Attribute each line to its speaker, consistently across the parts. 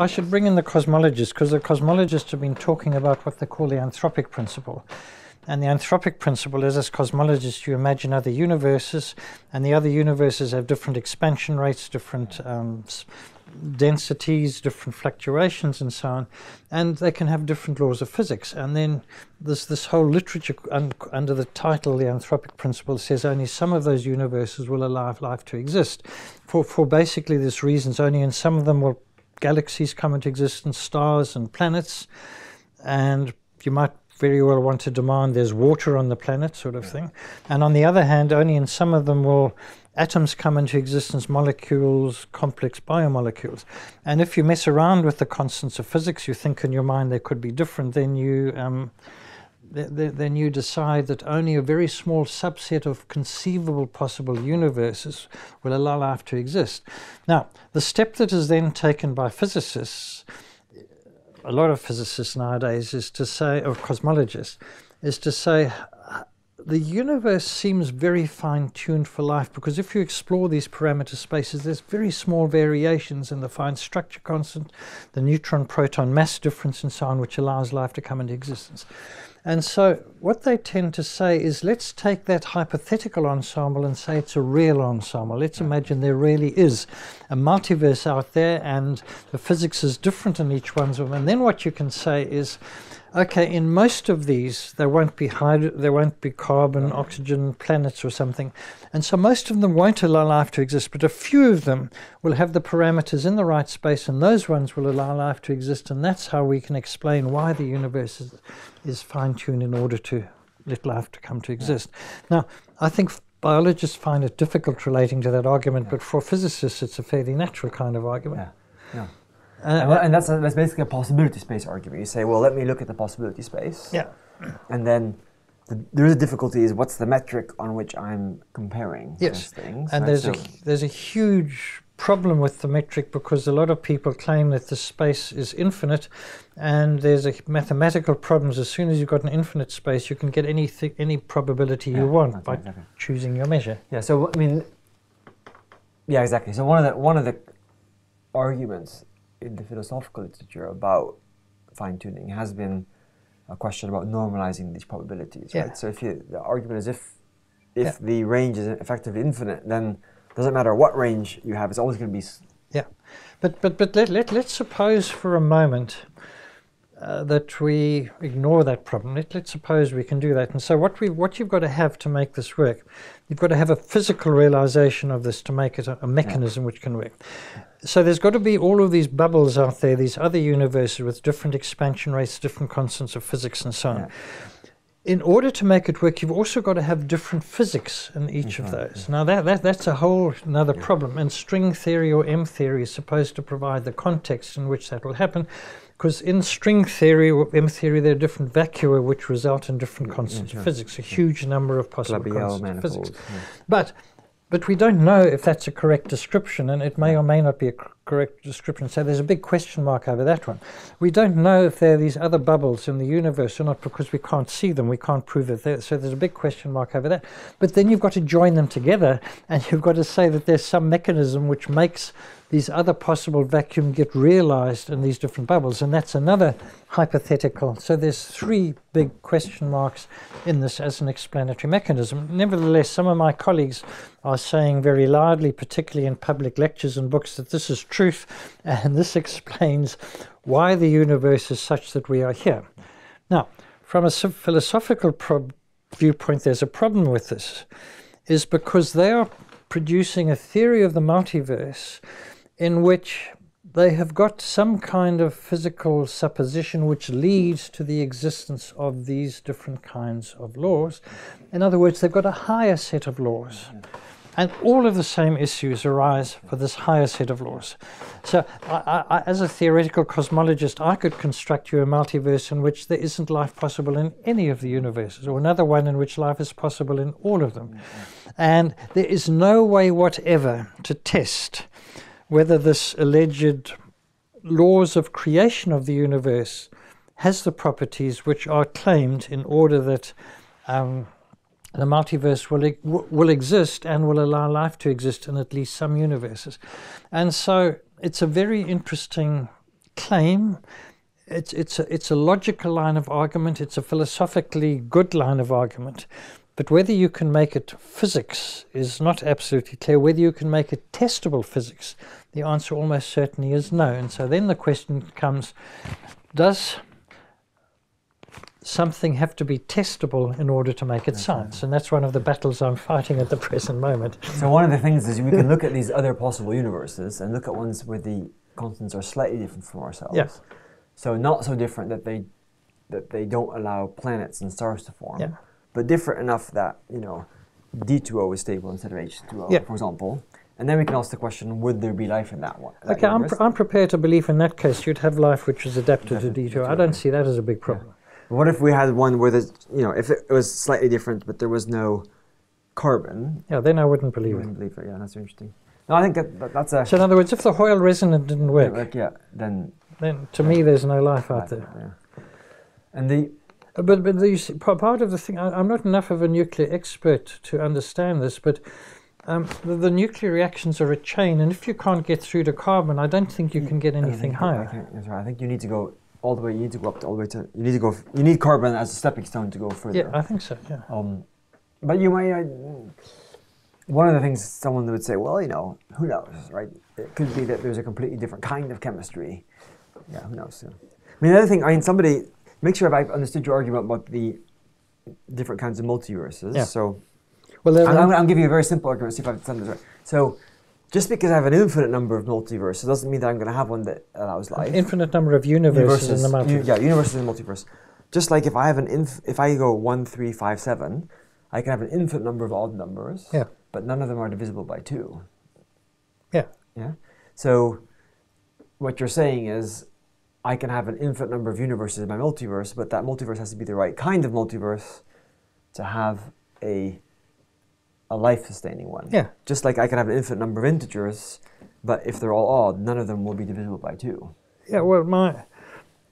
Speaker 1: I should bring in the cosmologists, because the cosmologists have been talking about what they call the anthropic principle. And the anthropic principle is, as cosmologists, you imagine other universes, and the other universes have different expansion rates, different densities, different fluctuations, and so on, and they can have different laws of physics. And then there's this whole literature under the title, the anthropic principle, says only some of those universes will allow life to exist. For basically this reasons, only in some of them will galaxies come into existence, stars and planets, and you might very well want to demand there's water on the planet, sort of thing. And on the other hand, only in some of them will atoms come into existence, molecules, complex biomolecules. And if you mess around with the constants of physics, you think in your mind they could be different, then you decide that only a very small subset of conceivable possible universes will allow life to exist. Now, the step that is then taken by physicists, a lot of physicists nowadays, is to say, or cosmologists, is to say, the universe seems very fine-tuned for life, because if you explore these parameter spaces, there's very small variations in the fine structure constant, the neutron-proton mass difference, and so on, which allows life to come into existence. And so what they tend to say is, let's take that hypothetical ensemble and say it's a real ensemble. Let's imagine there really is a multiverse out there, and the physics is different in each one of them. And then what you can say is, okay, in most of these, there won't be carbon, oxygen, planets or something. And so most of them won't allow life to exist, but a few of them will have the parameters in the right space, and those ones will allow life to exist. And that's how we can explain why the universe is fine-tuned in order to let life to come to exist. Now, I think biologists find it difficult relating to that argument, but for physicists, it's a fairly natural kind of argument.
Speaker 2: And that's basically a possibility space argument. You say, well, let me look at the possibility space.
Speaker 1: Yeah.
Speaker 2: And then there's a difficulty is, what's the metric on which I'm comparing those things?
Speaker 1: And there's a huge problem with the metric, because a lot of people claim that the space is infinite, and there's a mathematical problems. As soon as you've got an infinite space, you can get any probability you want by choosing your measure.
Speaker 2: Yeah. So I mean, yeah, exactly. So one of the arguments in the philosophical literature about fine-tuning has been a question about normalizing these probabilities, right? So the argument is, if the range is effectively infinite, then it doesn't matter what range you have, it's always going to be...
Speaker 1: Yeah, but let's suppose for a moment that we ignore that problem. Let's suppose we can do that. And so what you've got to have to make this work, you've got to have a physical realization of this to make it a mechanism which can work. So there's got to be all of these bubbles out there, these other universes with different expansion rates, different constants of physics, and so on. In order to make it work, you've also got to have different physics in each of those. Now that's a whole another problem. And string theory or M theory is supposed to provide the context in which that will happen, because in string theory or M theory, there are different vacua which result in different constants of physics, a huge number of possible constants of physics. But we don't know if that's a correct description, and it may or may not be a correct description. So there's a big question mark over that one. We don't know if there are these other bubbles in the universe or not, because we can't see them. We can't prove that. So there's a big question mark over that. But then you've got to join them together, and you've got to say that there's some mechanism which makes these other possible vacuum get realized in these different bubbles, and that's another hypothetical. So there's three big question marks in this as an explanatory mechanism. Nevertheless, some of my colleagues are saying very loudly, particularly in public lectures and books, that this is truth, and this explains why the universe is such that we are here. Now, from a philosophical viewpoint, there's a problem with this, is because they are producing a theory of the multiverse in which they have got some kind of physical supposition which leads to the existence of these different kinds of laws. In other words, they've got a higher set of laws. And all of the same issues arise for this higher set of laws. So I, as a theoretical cosmologist, I could construct you a multiverse in which there isn't life possible in any of the universes, or another one in which life is possible in all of them. And there is no way whatever to test whether this alleged laws of creation of the universe has the properties which are claimed in order that the multiverse will exist and will allow life to exist in at least some universes. And so it's a very interesting claim. It's a logical line of argument. It's a philosophically good line of argument. But whether you can make it physics is not absolutely clear. Whether you can make it testable physics, the answer almost certainly is no. And so then the question comes, does something have to be testable in order to make it science? And that's one of the battles I'm fighting at the present moment.
Speaker 2: So one of the things is we can look at these other possible universes and look at ones where the constants are slightly different from ourselves.
Speaker 1: Yeah.
Speaker 2: So not so different that they don't allow planets and stars to form.
Speaker 1: Yeah.
Speaker 2: But different enough that, D2O is stable instead of H2O,
Speaker 1: Yeah.
Speaker 2: for example. And then we can ask the question, would there be life in that one?
Speaker 1: Okay, I'm prepared to believe in that case you'd have life which is adapted to D2O. I don't see that as a big problem.
Speaker 2: Yeah. What if we had one where if it was slightly different but there was no carbon?
Speaker 1: Yeah, then I wouldn't believe
Speaker 2: You
Speaker 1: it.
Speaker 2: wouldn't believe it, yeah, that's interesting. No, I think that's a...
Speaker 1: So in other words, if the Hoyle resonant didn't work,
Speaker 2: then
Speaker 1: to me there's no life out there.
Speaker 2: Yeah. And
Speaker 1: But you see, part of the thing, I'm not enough of a nuclear expert to understand this, but the nuclear reactions are a chain, and if you can't get through to carbon, I don't think you can get anything higher.
Speaker 2: That's right. I think you need to go all the way. You need to go up all the way to. You need carbon as a stepping stone to go further.
Speaker 1: Yeah, I think so. Yeah.
Speaker 2: But you might. One of the things someone would say, well, who knows, right? It could be that there's a completely different kind of chemistry. Yeah, who knows? Yeah. I mean, the other thing, somebody. Make sure I've understood your argument about the different kinds of multiverses.
Speaker 1: Yeah.
Speaker 2: So,
Speaker 1: well,
Speaker 2: I'll give you a very simple argument, see if I've done this right. So, just because I have an infinite number of multiverses doesn't mean that I'm going to have one that allows life.
Speaker 1: An infinite number of universes in the multiverse.
Speaker 2: Universes in the multiverse. Just like if I have if I go 1, 3, 5, 7, I can have an infinite number of odd numbers.
Speaker 1: Yeah.
Speaker 2: But none of them are divisible by 2.
Speaker 1: Yeah.
Speaker 2: Yeah. So, what you're saying is, I can have an infinite number of universes in my multiverse, but that multiverse has to be the right kind of multiverse to have a life-sustaining one.
Speaker 1: Yeah.
Speaker 2: Just like I can have an infinite number of integers, but if they're all odd, none of them will be divisible by 2.
Speaker 1: Yeah. Well,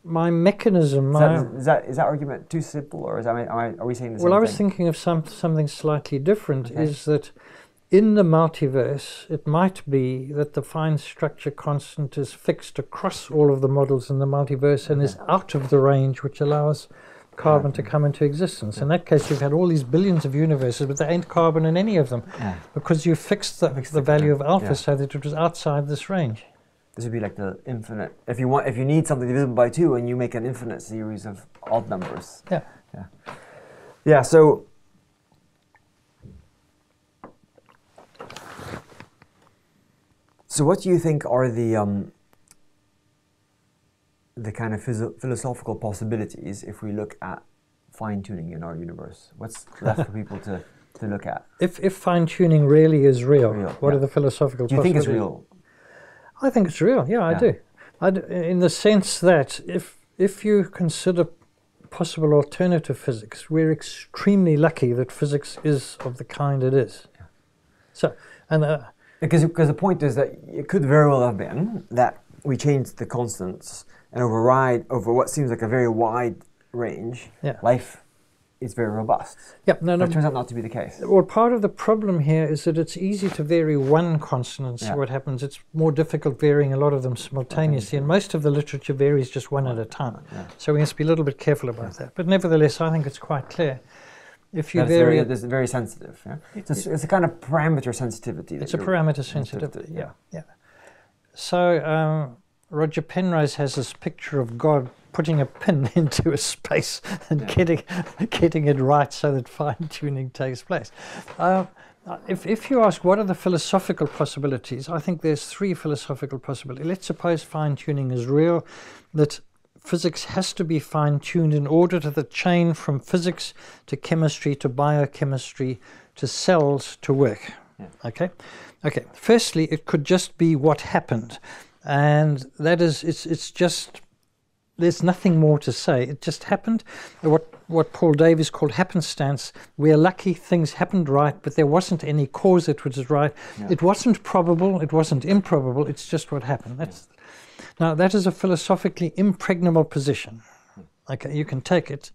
Speaker 1: my mechanism.
Speaker 2: Is that argument too simple, or are we saying the same thing?
Speaker 1: Well, I was thinking of something slightly different. Okay. Is that in the multiverse, it might be that the fine structure constant is fixed across all of the models in the multiverse and is out of the range which allows carbon to come into existence. In that case, you've had all these billions of universes, but there ain't carbon in any of them because you fixed the value of alpha so that it was outside this range.
Speaker 2: This would be like the infinite. If you need something divisible by 2, and you make an infinite series of odd numbers.
Speaker 1: Yeah.
Speaker 2: Yeah. Yeah. So. So what do you think are the kind of philosophical possibilities if we look at fine-tuning in our universe? What's left for people to look at?
Speaker 1: If fine-tuning really is real, what are the philosophical possibilities?
Speaker 2: Do you think it's real?
Speaker 1: I think it's real, I do. In the sense that if you consider possible alternative physics, we're extremely lucky that physics is of the kind it is. Yeah. So, and...
Speaker 2: Because the point is that it could very well have been that we changed the constants and override over what seems like a very wide range. Yeah. Life is very robust.
Speaker 1: Yep. No.
Speaker 2: But it turns out not to be the case.
Speaker 1: Well, part of the problem here is that it's easy to vary one constant and see what happens. It's more difficult varying a lot of them simultaneously, and most of the literature varies just one at a time. Yeah. So we must be a little bit careful about that. But nevertheless, I think it's quite clear. If you vary,
Speaker 2: it's very sensitive. Yeah? It's a kind of parameter sensitivity.
Speaker 1: It's a parameter sensitivity. Yeah. So Roger Penrose has this picture of God putting a pin into a space and getting it right so that fine-tuning takes place. If you ask what are the philosophical possibilities, I think there's 3 philosophical possibilities. Let's suppose fine-tuning is real, that physics has to be fine-tuned in order to the chain from physics to chemistry to biochemistry to cells to work. Yeah. Okay. Firstly, it could just be what happened, and that is, it's just, there's nothing more to say. It just happened. What Paul Davies called happenstance. We're lucky things happened right, but there wasn't any cause it was right. Yeah. It wasn't probable. It wasn't improbable. It's just what happened. Now, that is a philosophically impregnable position. Okay, you can take it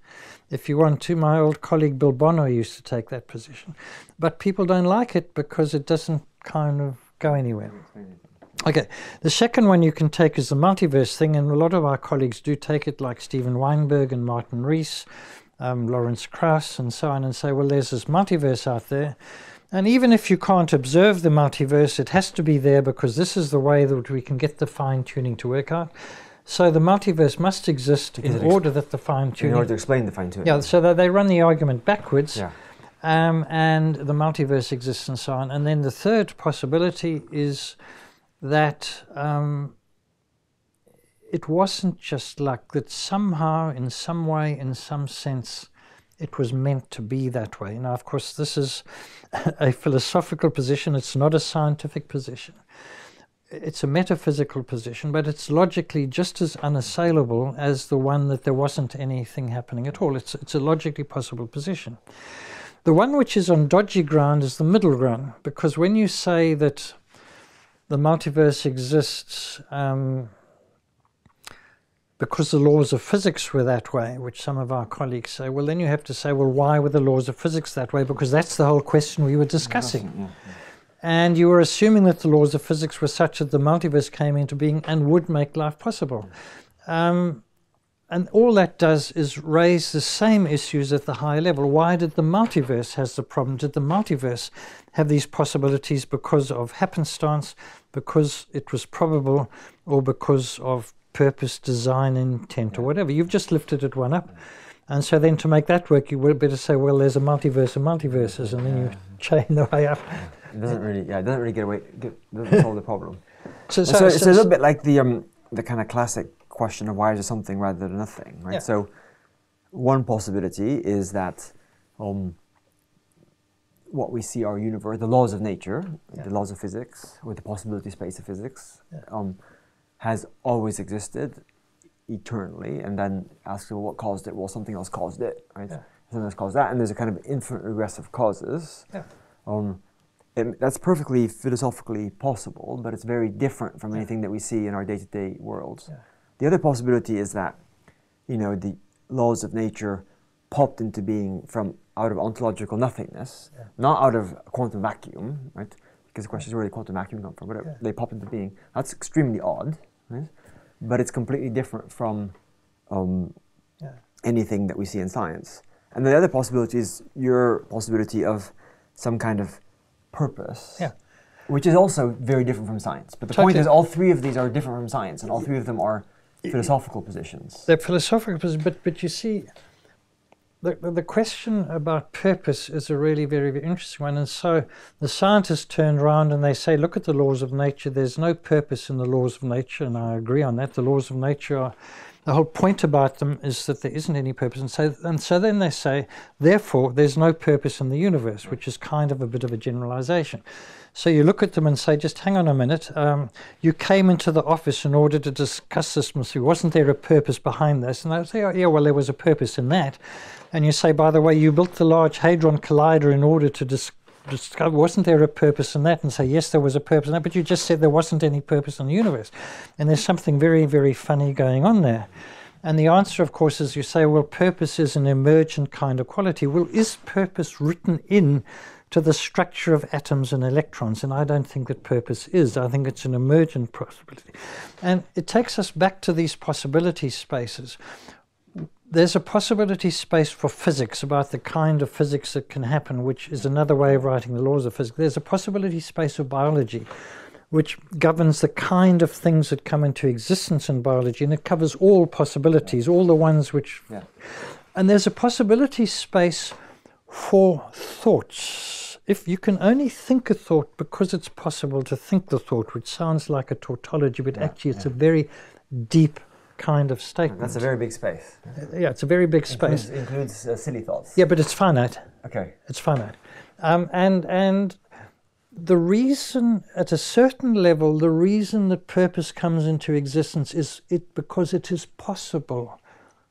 Speaker 1: if you want to. My old colleague Bill Bonner used to take that position. But people don't like it because it doesn't kind of go anywhere. Okay, the second one you can take is the multiverse thing, and a lot of our colleagues do take it, like Steven Weinberg and Martin Rees, Lawrence Krauss, and so on, and say, well, there's this multiverse out there. And even if you can't observe the multiverse, it has to be there because this is the way that we can get the fine-tuning to work out. So the multiverse must exist in order that the fine-tuning...
Speaker 2: In order to explain the fine-tuning.
Speaker 1: Yeah, so that they run the argument backwards,
Speaker 2: Yeah.
Speaker 1: and the multiverse exists and so on. And then the third possibility is that it wasn't just luck, that somehow, in some way, in some sense, it was meant to be that way. Now, of course, this is a philosophical position. It's not a scientific position. It's a metaphysical position, but it's logically just as unassailable as the one that there wasn't anything happening at all. It's a logically possible position. The one which is on dodgy ground is the middle ground, because when you say that the multiverse exists because the laws of physics were that way, which some of our colleagues say, well, then you have to say, well, why were the laws of physics that way? Because that's the whole question we were discussing. And you were assuming that the laws of physics were such that the multiverse came into being and would make life possible. And all that does is raise the same issues at the higher level. Why did the multiverse have the problem? Did the multiverse have these possibilities because of happenstance, because it was probable, or because of purpose, design, intent, or whatever? You've just lifted it one up. And so then to make that work, you would better say, well, there's a multiverse of multiverses, and then you chain the way up.
Speaker 2: It doesn't really doesn't solve the problem.
Speaker 1: So
Speaker 2: it's a little bit like the kind of classic question of why is there something rather than nothing, right?
Speaker 1: Yeah.
Speaker 2: So one possibility is that what we see our universe, the laws of nature, the laws of physics, or the possibility space of physics, has always existed eternally, and then ask, well, what caused it? Well, something else caused it, right? Yeah. Something else caused that, and there's a kind of infinite regressive causes. Yeah. That's perfectly philosophically possible, but it's very different from anything that we see in our day-to-day worlds. Yeah. The other possibility is that, the laws of nature popped into being from out of ontological nothingness, not out of a quantum vacuum, right? Because the question is where the quantum vacuum come from, but they pop into being. That's extremely odd, right? But it's completely different from anything that we see in science. And the other possibility is your possibility of some kind of purpose, which is also very different from science. But the point is, all three of these are different from science, and all three of them are philosophical positions.
Speaker 1: They're philosophical positions, but you see, the question about purpose is a really very, very interesting one. And so the scientists turn around and they say, look at the laws of nature. There's no purpose in the laws of nature, and I agree on that. The laws of nature are, the whole point about them is that there isn't any purpose. And so then they say, therefore, there's no purpose in the universe, which is kind of a bit of a generalization. So you look at them and say, just hang on a minute. You came into the office in order to discuss this mystery. Wasn't there a purpose behind this? And they say, oh, yeah, well, there was a purpose in that. And you say, by the way, you built the Large Hadron Collider in order to discover, wasn't there a purpose in that? And say, yes, there was a purpose in that, but you just said there wasn't any purpose in the universe. And there's something very, very funny going on there. And the answer, of course, is you say, well, purpose is an emergent kind of quality. Well, is purpose written in to the structure of atoms and electrons? And I don't think that purpose is. I think it's an emergent possibility. And it takes us back to these possibility spaces. There's a possibility space for physics, about the kind of physics that can happen, which is another way of writing the laws of physics. There's a possibility space of biology, which governs the kind of things that come into existence in biology, and it covers all possibilities, all the ones which... And there's a possibility space for thoughts. If you can only think a thought because it's possible to think the thought, which sounds like a tautology, but actually it's a very deep kind of statement.
Speaker 2: That's a very big space.
Speaker 1: Yeah, it's a very big space.
Speaker 2: Includes silly thoughts.
Speaker 1: Yeah, but it's finite.
Speaker 2: Okay.
Speaker 1: It's finite. And the reason, at a certain level, the reason that purpose comes into existence is because it is possible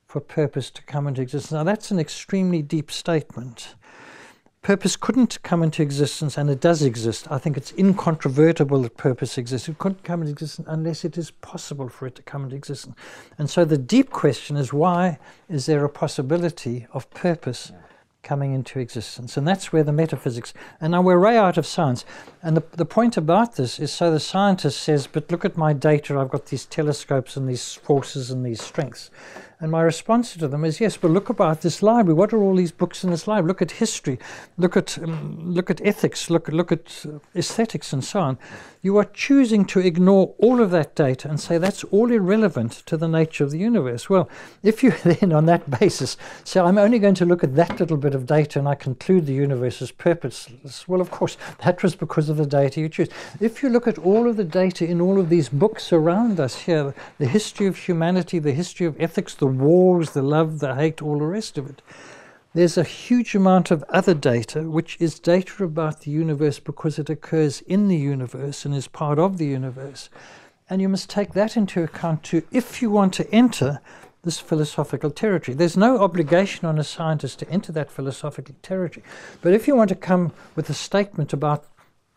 Speaker 1: for purpose to come into existence. Now, that's an extremely deep statement. Purpose couldn't come into existence, and it does exist. I think it's incontrovertible that purpose exists. It couldn't come into existence unless it is possible for it to come into existence. And so the deep question is, why is there a possibility of purpose coming into existence. And that's where the metaphysics, and now we're way out of science. And the point about this is, so the scientist says, but look at my data, I've got these telescopes and these forces and these strengths. And my response to them is, yes, but look about this library. What are all these books in this library? Look at history, look at ethics, look at aesthetics and so on. You are choosing to ignore all of that data and say that's all irrelevant to the nature of the universe. Well, if you then on that basis say, I'm only going to look at that little bit of data and I conclude the universe is purposeless, well, of course, that was because of the data you choose. If you look at all of the data in all of these books around us here, the history of humanity, the history of ethics, the wars, the love, the hate, all the rest of it, there's a huge amount of other data, which is data about the universe because it occurs in the universe and is part of the universe. And you must take that into account too, if you want to enter this philosophical territory. There's no obligation on a scientist to enter that philosophical territory. But if you want to come with a statement about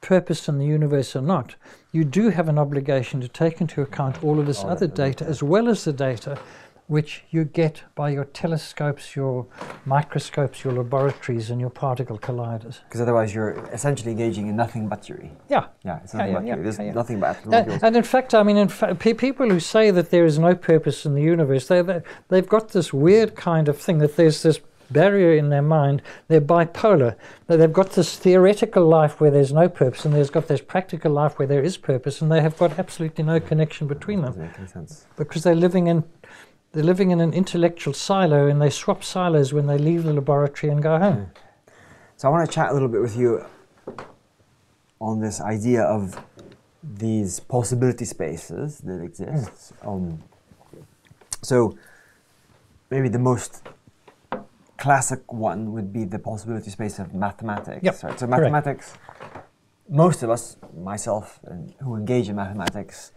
Speaker 1: purpose in the universe or not, you do have an obligation to take into account all of this other data, as well as the data which you get by your telescopes, your microscopes, your laboratories, and your particle colliders.
Speaker 2: Because otherwise you're essentially engaging in nothing but theory.
Speaker 1: Yeah.
Speaker 2: Yeah, it's nothing but theory. There's nothing but molecules.
Speaker 1: And in fact, I mean, people who say that there is no purpose in the universe, they've got this weird kind of thing that there's this barrier in their mind. They're bipolar. They've got this theoretical life where there's no purpose, and there's got this practical life where there is purpose, and they have got absolutely no connection between them.
Speaker 2: Doesn't make any sense.
Speaker 1: Because they're living in an intellectual silo, and they swap silos when they leave the laboratory and go home.
Speaker 2: So I want to chat a little bit with you on this idea of these possibility spaces that exist. So maybe the most classic one would be the possibility space of mathematics.
Speaker 1: Yep.
Speaker 2: Right? So mathematics, most of us, myself, and who engage in mathematics,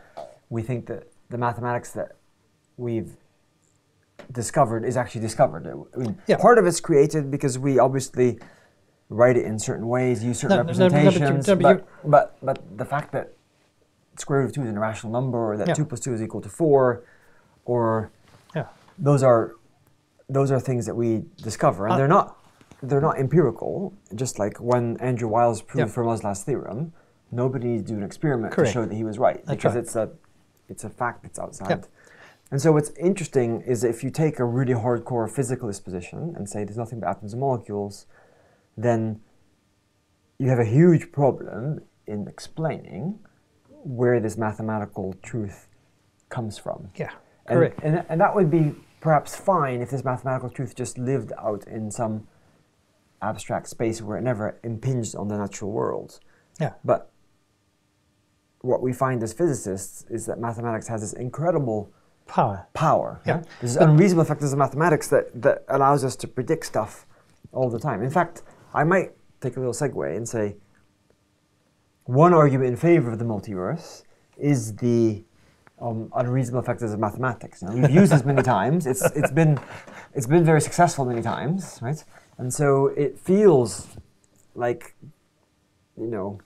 Speaker 2: we think that the mathematics that we've discovered is actually discovered. I mean, part of it's created because we obviously write it in certain ways, use certain representations, but the fact that square root of 2 is an irrational number, or that 2 plus 2 is equal to 4, or those are things that we discover, and they're not empirical. Just like when Andrew Wiles proved Fermat's last theorem, nobody needs to do an experiment to show that he was right, because it's a fact that's outside. And so what's interesting is if you take a really hardcore physicalist position and say there's nothing but atoms and molecules, then you have a huge problem in explaining where this mathematical truth comes from.
Speaker 1: Yeah, correct.
Speaker 2: And that would be perhaps fine if this mathematical truth just lived out in some abstract space where it never impinged on the natural world.
Speaker 1: Yeah.
Speaker 2: But what we find as physicists is that mathematics has this incredible power.
Speaker 1: Yeah.
Speaker 2: There's unreasonable factors of mathematics that allows us to predict stuff all the time. In fact, I might take a little segue and say one argument in favor of the multiverse is the unreasonable factors of mathematics. You know, we've used this many times. It's been very successful many times, right? And so it feels like, you know,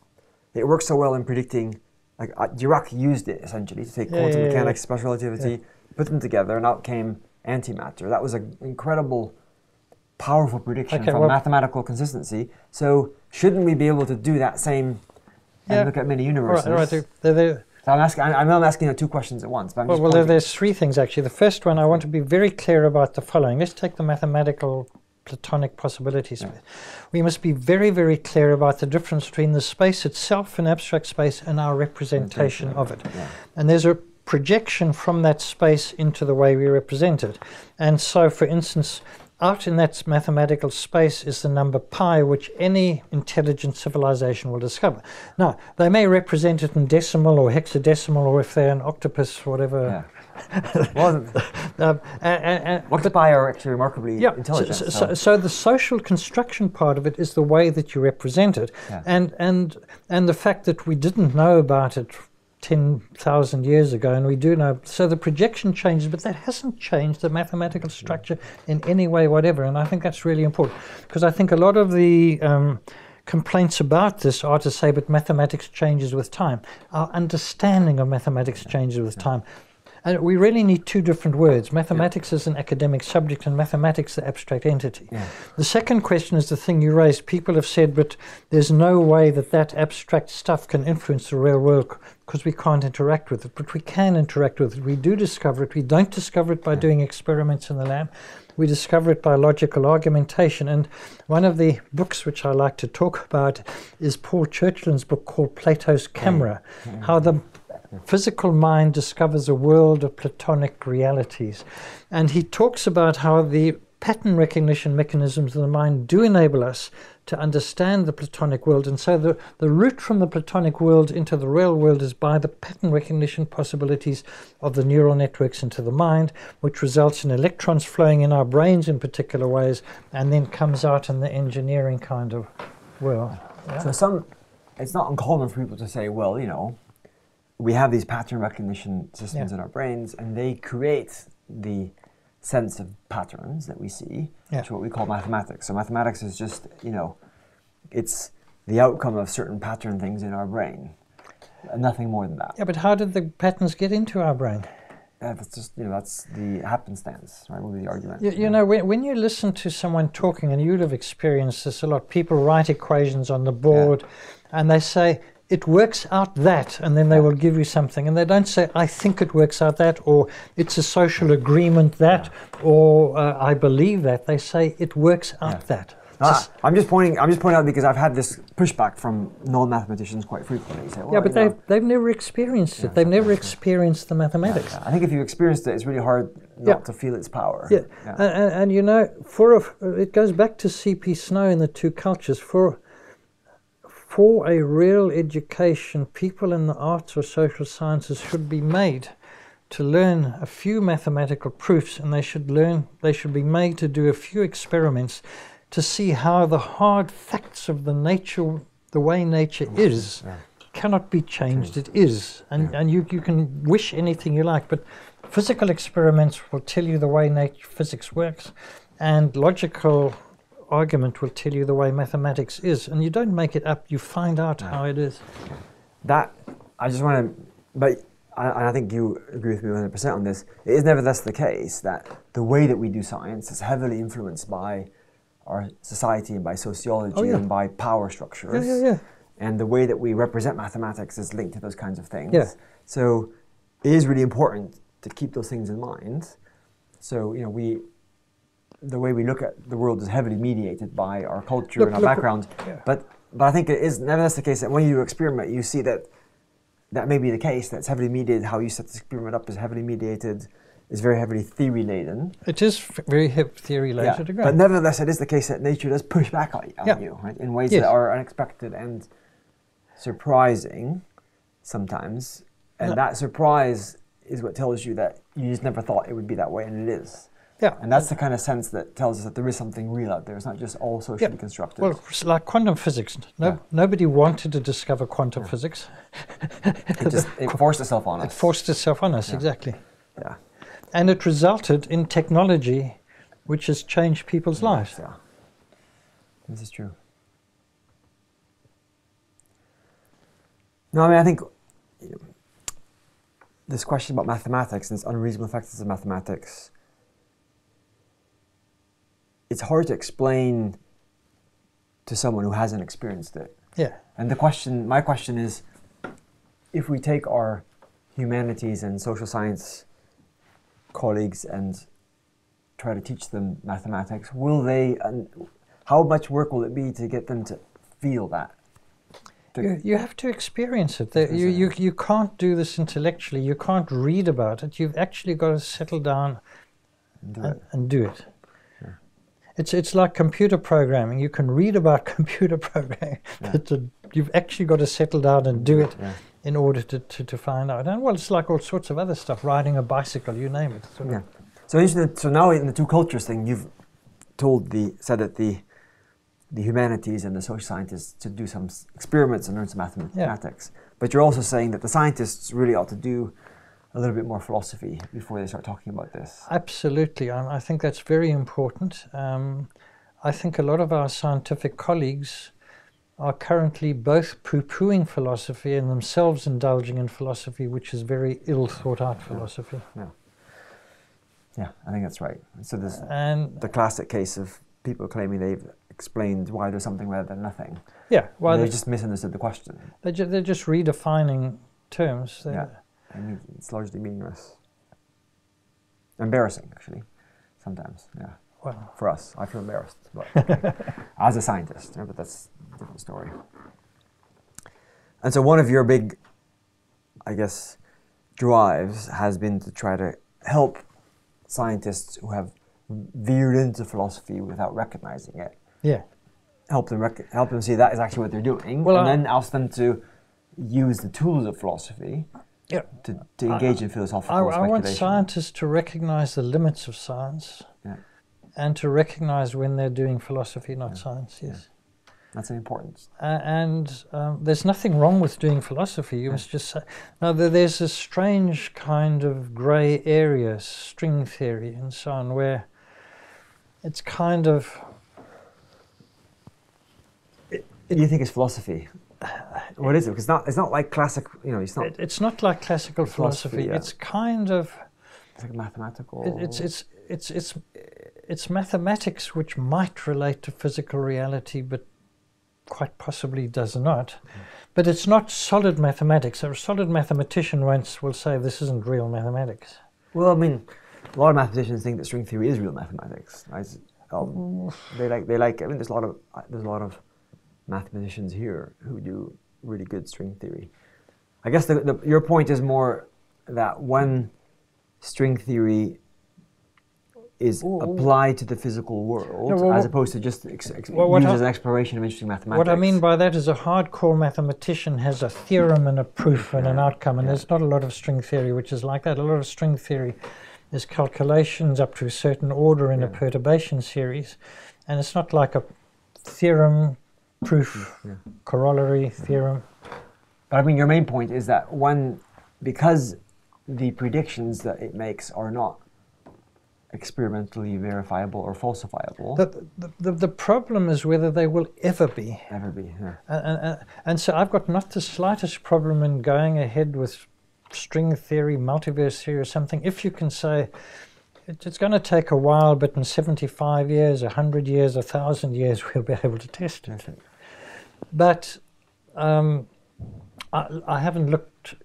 Speaker 2: it works so well in predicting. Like Dirac used it essentially to take quantum mechanics, special relativity, put them together, and out came antimatter. That was an incredible, powerful prediction from mathematical consistency. So shouldn't we be able to do that same and look at many universes?
Speaker 1: All right.
Speaker 2: So I'm asking you 2 questions at once. But
Speaker 1: there's 3 things actually. The first one, I want to be very clear about the following. Let's take the mathematical Platonic possibility space. We must be very, very clear about the difference between the space itself, an abstract space, and our representation of it. Yeah. And there's a projection from that space into the way we represent it. And so, for instance, out in that mathematical space is the number pi, which any intelligent civilization will discover. Now, they may represent it in decimal or hexadecimal, or if they're an octopus, whatever.
Speaker 2: Yeah. Pi are actually remarkably intelligent.
Speaker 1: So the social construction part of it is the way that you represent it, and the fact that we didn't know about it 10,000 years ago, and we do know. So the projection changes, but that hasn't changed the mathematical structure in any way whatever. And I think that's really important, because I think a lot of the complaints about this are to say, but mathematics changes with time. Our understanding of mathematics changes with time. And we really need two different words. Mathematics is an academic subject and mathematics the abstract entity.
Speaker 2: Yeah.
Speaker 1: The second question is the thing you raised. People have said, but there's no way that abstract stuff can influence the real world because we can't interact with it. But we can interact with it. We do discover it. We don't discover it by doing experiments in the lab. We discover it by logical argumentation. And one of the books which I like to talk about is Paul Churchland's book called Plato's Camera, how the physical mind discovers a world of Platonic realities. And he talks about how the pattern recognition mechanisms of the mind do enable us to understand the Platonic world. And so the route from the Platonic world into the real world is by the pattern recognition possibilities of the neural networks into the mind, which results in electrons flowing in our brains in particular ways, and then comes out in the engineering kind of world. Yeah.
Speaker 2: So it's not uncommon for people to say, well, you know, we have these pattern recognition systems in our brains, and they create the sense of patterns that we see, which is what we call mathematics. So mathematics is just, you know, it's the outcome of certain pattern things in our brain, nothing more than that.
Speaker 1: Yeah, but how did the patterns get into our brain?
Speaker 2: That's just, you know, that's the happenstance, right, would be the argument.
Speaker 1: You know, when you listen to someone talking, and you'd have experienced this a lot, people write equations on the board, and they say, it works out that, and then they will give you something. And they don't say, I think it works out that, or it's a social agreement that, or I believe that. They say, it works out that.
Speaker 2: I'm just pointing out because I've had this pushback from non-mathematicians quite frequently. Say, well,
Speaker 1: but they've never experienced it. They've never experienced the mathematics.
Speaker 2: I think if you experienced it, it's really hard not to feel its power.
Speaker 1: And you know, it goes back to C.P. Snow in The Two Cultures. For a real education, people in the arts or social sciences should be made to learn a few mathematical proofs, and they should be made to do a few experiments to see how the hard facts of the way nature is, cannot be changed. It is. And you can wish anything you like, but physical experiments will tell you the way physics works, and logical argument will tell you the way mathematics is, and you don't make it up, you find out how it is.
Speaker 2: That, I just want to, but I think you agree with me 100% on this, it is nevertheless the case that the way that we do science is heavily influenced by our society and by sociology and by power structures. And the way that we represent mathematics is linked to those kinds of things. So it is really important to keep those things in mind. So, you know, the way we look at the world is heavily mediated by our culture and our background. But I think it is nevertheless the case that when you experiment, you see that may be the case, that's heavily mediated. How you set this experiment up is heavily mediated, is very heavily theory-laden.
Speaker 1: It is very theory-laden.
Speaker 2: But nevertheless, it is the case that nature does push back on you, right, in ways that are unexpected and surprising sometimes. And that surprise is what tells you that you just never thought it would be that way, and it is. And that's the kind of sense that tells us that there is something real out there. It's not just all socially constructed.
Speaker 1: Well, like quantum physics. Nobody wanted to discover quantum physics.
Speaker 2: It forced itself on us.
Speaker 1: It forced itself on us, exactly. And it resulted in technology which has changed people's lives.
Speaker 2: This is true. No, I mean, I think this question about mathematics and its unreasonable effects of mathematics, it's hard to explain to someone who hasn't experienced it. And my question is, if we take our humanities and social science colleagues and try to teach them mathematics, how much work will it be to get them to feel that?
Speaker 1: You have to experience it. You can't do this intellectually. You can't read about it. You've actually got to settle down and do it. It's like computer programming. You can read about computer programming, but you've actually got to settle down and do it in order to find out. And well, it's like all sorts of other stuff, riding a bicycle, you name it.
Speaker 2: So now in the two cultures thing, you've said that the humanities and the social scientists to do some experiments and learn some mathematics. But you're also saying that the scientists really ought to do a little bit more philosophy before they start talking about this.
Speaker 1: Absolutely. I think that's very important. I think a lot of our scientific colleagues are currently both poo-pooing philosophy and themselves indulging in philosophy, which is very ill thought out philosophy.
Speaker 2: Yeah, I think that's right. So there's
Speaker 1: And
Speaker 2: the classic case of people claiming they've explained why there's something rather than nothing.
Speaker 1: yeah, why
Speaker 2: They just misunderstood the question.
Speaker 1: they're just redefining terms.
Speaker 2: Yeah, I mean, it's largely meaningless. Embarrassing, actually, sometimes. Yeah.
Speaker 1: Well,
Speaker 2: For us, I feel embarrassed, but as a scientist, but that's a different story. And so one of your big, I guess, drives has been to try to help scientists who have veered into philosophy without recognizing it.
Speaker 1: yeah.
Speaker 2: Help them see that is actually what they're doing,
Speaker 1: Well,
Speaker 2: and then ask them to use the tools of philosophy
Speaker 1: Yeah.
Speaker 2: to engage in philosophical
Speaker 1: I
Speaker 2: speculation.
Speaker 1: want scientists to recognize the limits of science
Speaker 2: Yeah.
Speaker 1: and to recognize when they're doing philosophy, not science, yes.
Speaker 2: That's an important.
Speaker 1: And there's nothing wrong with doing philosophy. You must just say. Now, there's a strange kind of grey area, string theory and so on, where it's kind of...
Speaker 2: What do you think is philosophy? What is it? Because it's not like classic. You know, it's not.
Speaker 1: It's not like classical philosophy.
Speaker 2: yeah.
Speaker 1: It's kind of...
Speaker 2: It's like mathematical.
Speaker 1: It's mathematics which might relate to physical reality, but quite possibly does not. But it's not solid mathematics. A solid mathematician will say this isn't real mathematics.
Speaker 2: Well, I mean, a lot of mathematicians think that string theory is real mathematics. Right? They like. I mean, there's a lot of mathematicians here who do really good string theory. I guess your point is more that when string theory is applied to the physical world, as opposed to just used as an exploration of interesting mathematics.
Speaker 1: What I mean by that is a hardcore mathematician has a theorem and a proof and an outcome, and there's not a lot of string theory which is like that. A lot of string theory is calculations up to a certain order in a perturbation series, and it's not like a theorem, proof, corollary, theorem.
Speaker 2: But I mean, your main point is that because the predictions that it makes are not experimentally verifiable or falsifiable.
Speaker 1: The problem is whether they will ever be.
Speaker 2: Ever be, yeah.
Speaker 1: And so I've got not the slightest problem in going ahead with string theory, multiverse theory or something, if you can say it's going to take a while, but in 75 years, 100 years, 1,000 years, we'll be able to test it.
Speaker 2: Okay.
Speaker 1: But I haven't looked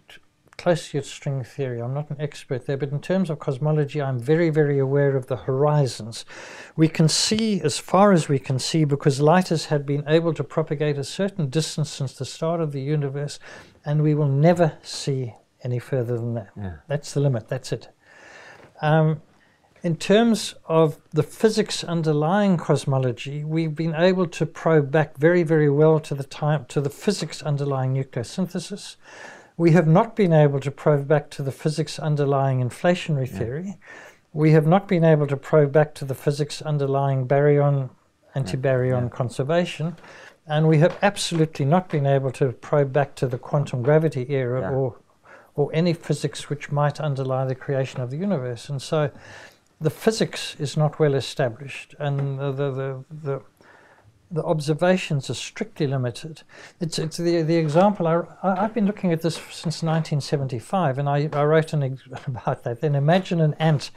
Speaker 1: closely at string theory. I'm not an expert there, but in terms of cosmology, I'm very, very aware of the horizons. We can see as far as we can see because light has been able to propagate a certain distance since the start of the universe, and we will never see any further than that.
Speaker 2: Yeah.
Speaker 1: That's the limit. That's it. In terms of the physics underlying cosmology, we've been able to probe back very, very well to the physics underlying nucleosynthesis. We have not been able to probe back to the physics underlying inflationary theory. We have not been able to probe back to the physics underlying baryon, antibaryon conservation. And we have absolutely not been able to probe back to the quantum gravity era or any physics which might underlie the creation of the universe. And so the physics is not well established, and the observations are strictly limited. It's the example, I've been looking at this since 1975, and I wrote about that. Then imagine an ant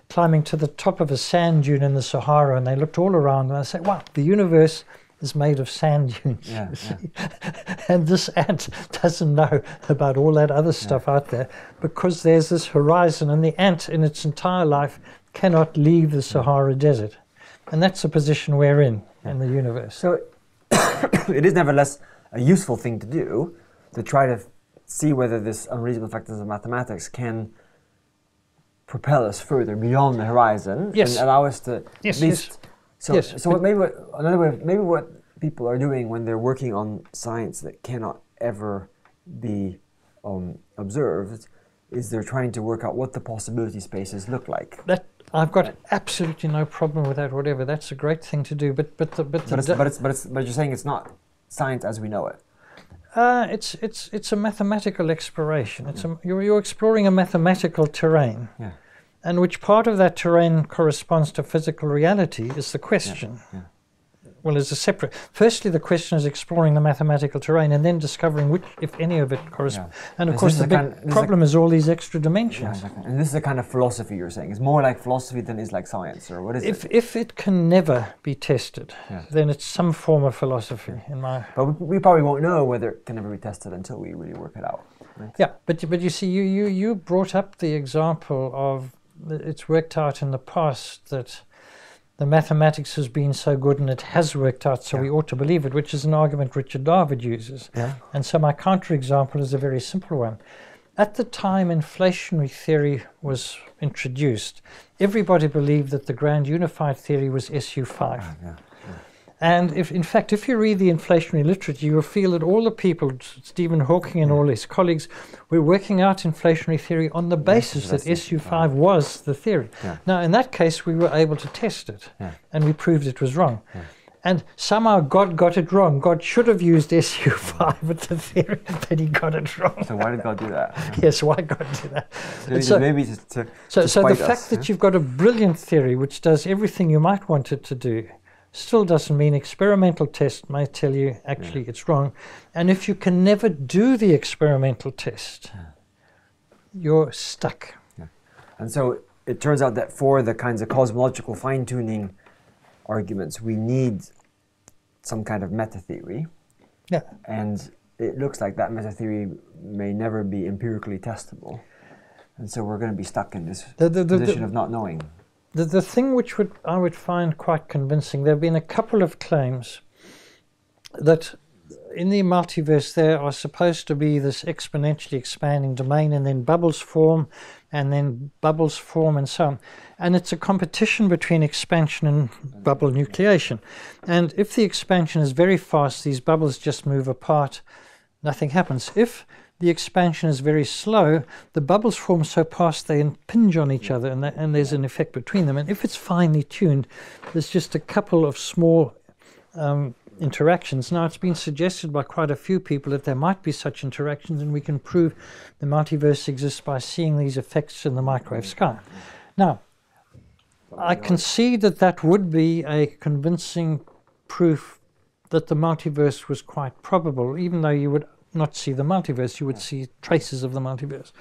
Speaker 1: climbing to the top of a sand dune in the Sahara, and they looked all around, and I say, wow, the universe is made of sand dunes. And this ant doesn't know about all that other stuff out there, because there's this horizon, and the ant in its entire life cannot leave the Sahara Desert. And that's the position we're in the universe.
Speaker 2: So it is nevertheless a useful thing to do, to try to see whether this unreasonable factors of mathematics can propel us further beyond the horizon and allow us to at least... So maybe what people are doing when they're working on science that cannot ever be observed is they're trying to work out what the possibility spaces look like.
Speaker 1: I've got absolutely no problem with that. Whatever, that's a great thing to do. But
Speaker 2: you're saying it's not science as we know it.
Speaker 1: It's a mathematical exploration. You're exploring a mathematical terrain, and which part of that terrain corresponds to physical reality is the question. well, as a separate. Firstly, the question is exploring the mathematical terrain and then discovering which, if any of it, corresponds.
Speaker 2: Yeah.
Speaker 1: And of course, the big problem is all these extra dimensions.
Speaker 2: Yeah, exactly. And this is a kind of philosophy you're saying. It's more like philosophy than it's like science, or what is it?
Speaker 1: If it can never be tested, then it's some form of philosophy.
Speaker 2: But we probably won't know whether it can ever be tested until we really work it out. Right?
Speaker 1: Yeah, but you see, you brought up the example of it's worked out in the past that the mathematics has been so good and it has worked out, so we ought to believe it, which is an argument Richard David uses.
Speaker 2: Yeah.
Speaker 1: And so my counterexample is a very simple one. At the time inflationary theory was introduced, everybody believed that the grand unified theory was SU5. And in fact, if you read the inflationary literature, you will feel that all the people, Stephen Hawking and all his colleagues, were working out inflationary theory on the basis that SU5 was the theory.
Speaker 2: Yeah.
Speaker 1: Now, in that case, we were able to test it, and we proved it was wrong.
Speaker 2: Yeah.
Speaker 1: And somehow God got it wrong. God should have used SU5 with the theory, but he got it wrong.
Speaker 2: So why did God do that?
Speaker 1: Yes, why God do that?
Speaker 2: So maybe to
Speaker 1: the
Speaker 2: spite
Speaker 1: fact
Speaker 2: us,
Speaker 1: that you've got a brilliant theory which does everything you might want it to do still doesn't mean experimental test may tell you actually it's wrong. And if you can never do the experimental test, you're stuck.
Speaker 2: Yeah. And so it turns out that for the kinds of cosmological fine-tuning arguments, we need some kind of meta-theory.
Speaker 1: Yeah.
Speaker 2: And it looks like that meta-theory may never be empirically testable. And so we're going to be stuck in this position of not knowing.
Speaker 1: The thing which I would find quite convincing, there have been a couple of claims that in the multiverse there are supposed to be this exponentially expanding domain, and then bubbles form, and then bubbles form, and so on. And it's a competition between expansion and bubble nucleation. And if the expansion is very fast, these bubbles just move apart, nothing happens. If the expansion is very slow, the bubbles form so fast they impinge on each other, and there's an effect between them. And if it's finely tuned, there's just a couple of small interactions. Now, it's been suggested by quite a few people that there might be such interactions, and we can prove the multiverse exists by seeing these effects in the microwave sky. Now, I concede that that would be a convincing proof that the multiverse was quite probable, even though you would not see the multiverse, you would see traces of the multiverse.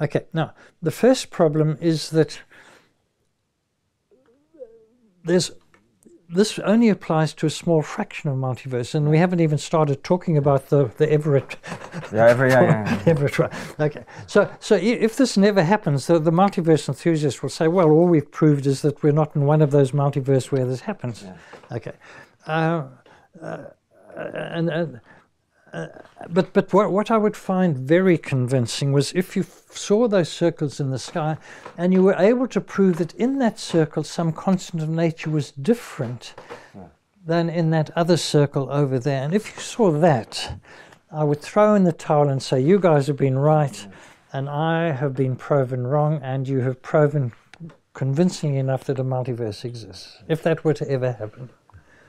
Speaker 1: Okay, now, the first problem is that this only applies to a small fraction of multiverse, and we haven't even started talking about the Everett. Everett. Okay, so if this never happens, the multiverse enthusiasts will say, well, all we've proved is that we're not in one of those multiverse where this happens. Yeah. Okay, but what I would find very convincing was if you saw those circles in the sky and you were able to prove that in that circle some constant of nature was different than in that other circle over there. And if you saw that, I would throw in the towel and say, you guys have been right and I have been proven wrong, and you have proven convincingly enough that a multiverse exists, if that were to ever happen.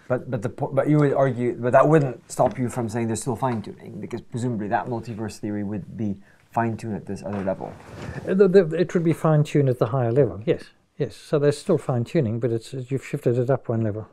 Speaker 2: But you would argue, but that wouldn't stop you from saying there's still fine-tuning, because presumably that multiverse theory would be fine-tuned at this other level.
Speaker 1: It would be fine-tuned at the higher level, yes. So there's still fine-tuning, but you've shifted it up one level.